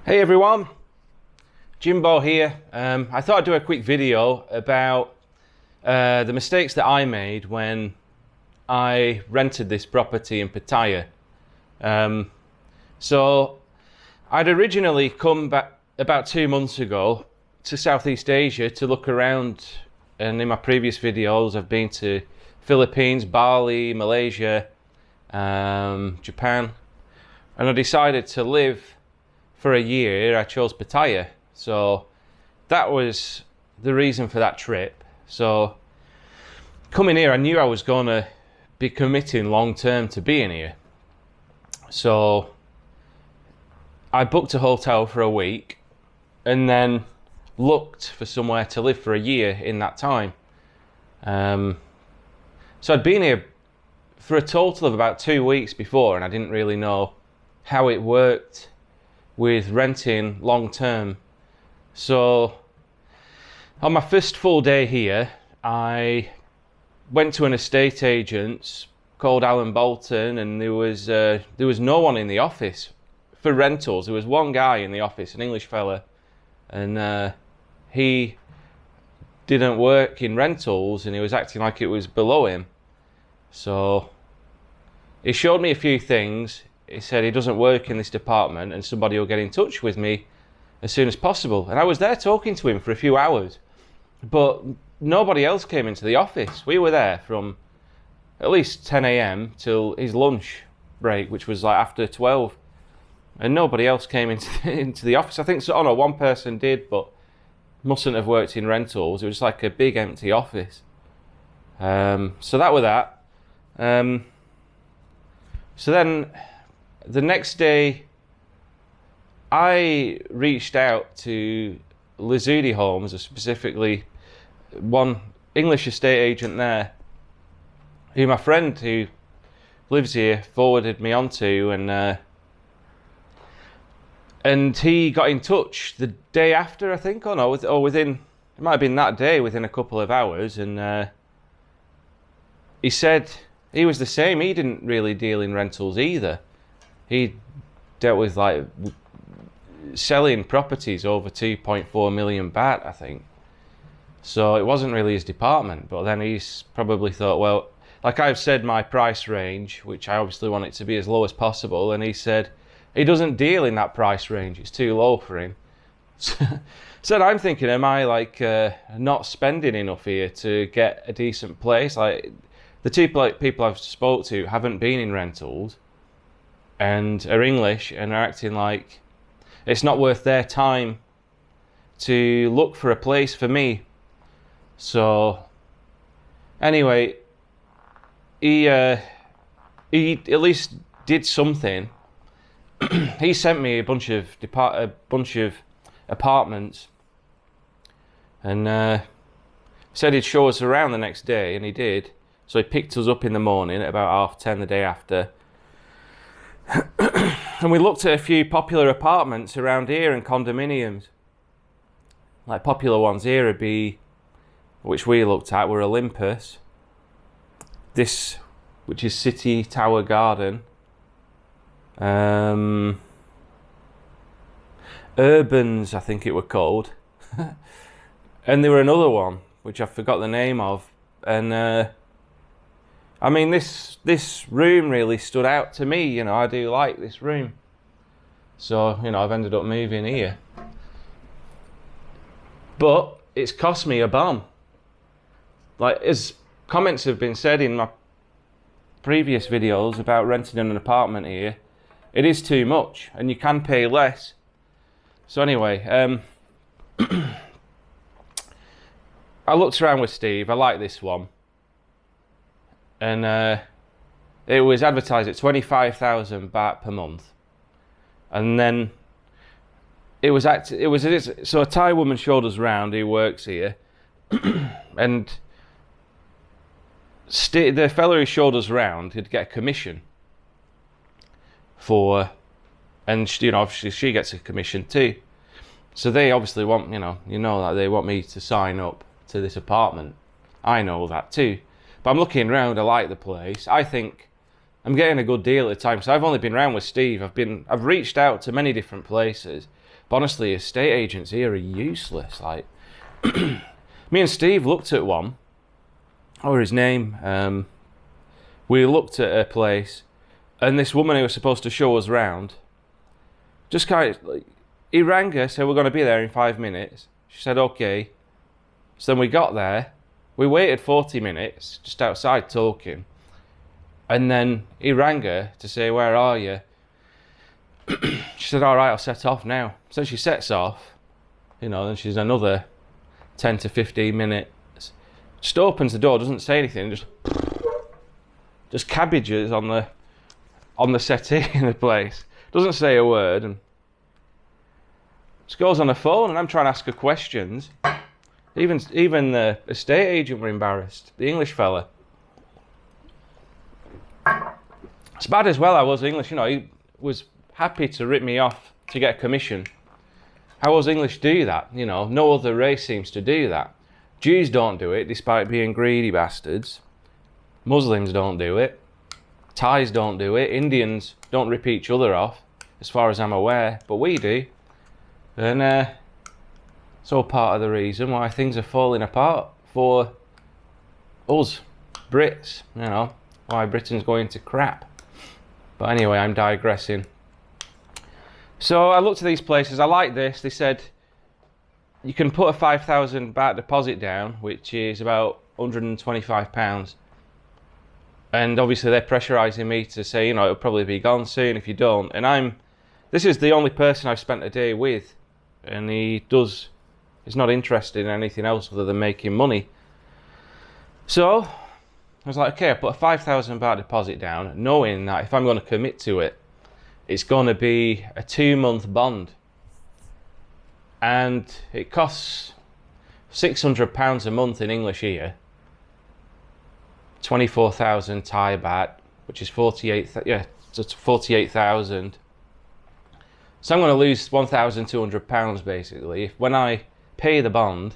Hey everyone, Jimbo here. I thought I'd do a quick video about the mistakes that I made when I rented this property in Pattaya. So I'd originally come back about 2 months ago to Southeast Asia to look around, and in my previous videos I've been to Philippines, Bali, Malaysia, Japan, and I decided to live for a year. I chose Pattaya, so that was the reason for that trip. So coming here, I knew I was going to be committing long term to being here, so I booked a hotel for a week and then looked for somewhere to live for a year in that time. So I'd been here for a total of about 2 weeks before, and I didn't really know how it worked with renting long term. So on my first full day here, I went to an estate agent called Alan Bolton, and there was no one in the office for rentals. There was one guy in the office, an English fella, and he didn't work in rentals, and he was acting like it was below him. So he showed me a few things. He said he doesn't work in this department and somebody will get in touch with me as soon as possible. And I was there talking to him for a few hours, but nobody else came into the office. We were there from at least 10 a.m. till his lunch break, which was like after 12. And nobody else came into the office. I think one person did, but mustn't have worked in rentals. It was like a big empty office. So that was that. So then the next day, I reached out to Lizudi Homes, or specifically one English estate agent there, who my friend who lives here forwarded me onto, and he got in touch the day after, I think, within, it might have been that day, within a couple of hours, and he said he was the same. He didn't really deal in rentals either. He dealt with like selling properties over 2.4 million baht, I think. So it wasn't really his department, but then he's probably thought, well, like I've said my price range, which I obviously want it to be as low as possible, and he said he doesn't deal in that price range, it's too low for him. So I'm thinking, am I like not spending enough here to get a decent place? Like the two people I've spoke to haven't been in rentals and are English and are acting like it's not worth their time to look for a place for me. So anyway, he at least did something. He sent me a bunch of apartments, and said he'd show us around the next day, and he did. So he picked us up in the morning at about 10:30 the day after. And we looked at a few popular apartments around here and condominiums. Like popular ones here would be, which we looked at, were Olympus, this, which is City Tower Garden, Urbans, I think it were called, and there were another one which I forgot the name of, and I mean, this room really stood out to me. You know, I do like this room. So, you know, I've ended up moving here. But it's cost me a bomb. Like, as comments have been said in my previous videos about renting an apartment here, it is too much, and you can pay less. So anyway, I looked around with Steve. I like this one. And it was advertised at 25,000 baht per month, and then so a Thai woman showed us round who works here, and the fellow who showed us round he'd get a commission for, and obviously she gets a commission too. So they obviously want, that they want me to sign up to this apartment. I know that too. But I'm looking around, I like the place. I think I'm getting a good deal at the time. So I've only been around with Steve. I've reached out to many different places. But honestly, estate agents here are useless. Like, me and Steve looked at one. Or his name. We looked at a place, and this woman who was supposed to show us round, just kind of, like, he rang her, said we're going to be there in 5 minutes. She said okay. So then we got there. We waited 40 minutes just outside talking, and then he rang her to say, where are you? She said, all right, I'll set off now. So she sets off, then she's another 10 to 15 minutes. Just opens the door, doesn't say anything, just cabbages on the settee in the place. Doesn't say a word, and just goes on the phone, and I'm trying to ask her questions. Even the estate agent were embarrassed. The English fella. It's bad as well. I was English, he was happy to rip me off to get a commission. How does English do that? No other race seems to do that. Jews don't do it, despite being greedy bastards. Muslims don't do it. Thais don't do it. Indians don't rip each other off, as far as I'm aware, but we do. And it's all part of the reason why things are falling apart for us, Brits, why Britain's going to crap. But anyway, I'm digressing. So I looked at these places. I like this. They said you can put a 5,000 baht deposit down, which is about £125. And obviously they're pressurising me to say, it'll probably be gone soon if you don't. And this is the only person I've spent a day with, and he's not interested in anything else other than making money. So I was like, okay, I put a 5,000 baht deposit down, knowing that if I'm going to commit to it, it's going to be a 2-month bond. And it costs £600 a month in English here. 24,000 Thai baht, which is 48,000. So I'm going to lose £1,200 basically. When I pay the bond,